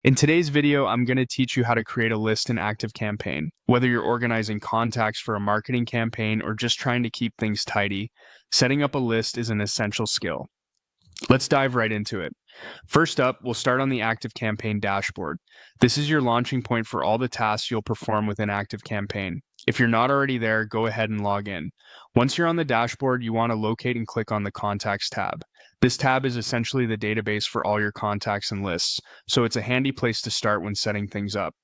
In today's video, I'm going to teach you how to create a list in ActiveCampaign. Whether you're organizing contacts for a marketing campaign or just trying to keep things tidy, setting up a list is an essential skill. Let's dive right into it. First up, we'll start on the ActiveCampaign dashboard. This is your launching point for all the tasks you'll perform within ActiveCampaign. If you're not already there, go ahead and log in. Once you're on the dashboard, you want to locate and click on the Contacts tab. This tab is essentially the database for all your contacts and lists, so it's a handy place to start when setting things up.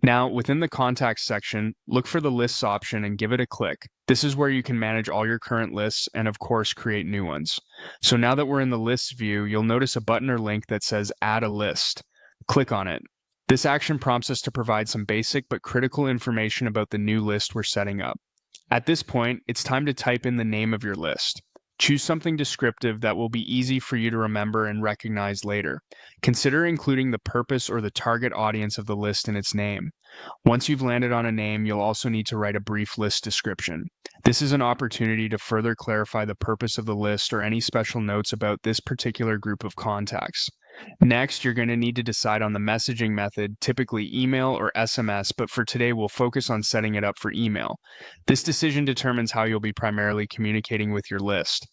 Now, within the Contacts section, look for the Lists option and give it a click. This is where you can manage all your current lists and, of course, create new ones. So now that we're in the Lists view, you'll notice a button or link that says Add a List. Click on it. This action prompts us to provide some basic but critical information about the new list we're setting up. At this point, it's time to type in the name of your list. Choose something descriptive that will be easy for you to remember and recognize later. Consider including the purpose or the target audience of the list in its name. Once you've landed on a name, you'll also need to write a brief list description. This is an opportunity to further clarify the purpose of the list or any special notes about this particular group of contacts. Next, you're going to need to decide on the messaging method, typically email or SMS, but for today we'll focus on setting it up for email. This decision determines how you'll be primarily communicating with your list.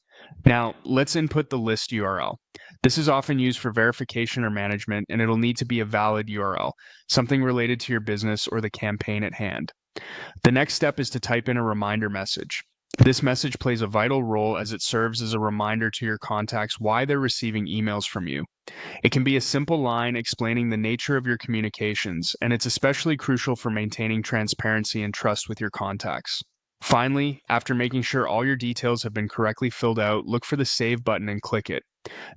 Now, let's input the list URL. This is often used for verification or management, and it'll need to be a valid URL, something related to your business or the campaign at hand. The next step is to type in a reminder message. This message plays a vital role as it serves as a reminder to your contacts why they're receiving emails from you. It can be a simple line explaining the nature of your communications, and it's especially crucial for maintaining transparency and trust with your contacts. Finally, after making sure all your details have been correctly filled out, look for the Save button and click it.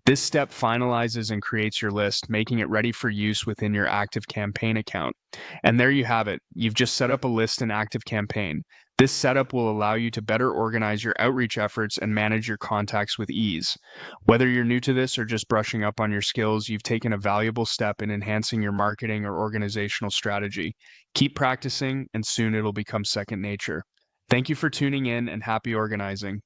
This step finalizes and creates your list, making it ready for use within your ActiveCampaign account. And there you have it. You've just set up a list in ActiveCampaign. This setup will allow you to better organize your outreach efforts and manage your contacts with ease. Whether you're new to this or just brushing up on your skills, you've taken a valuable step in enhancing your marketing or organizational strategy. Keep practicing, and soon it'll become second nature. Thank you for tuning in, and happy organizing.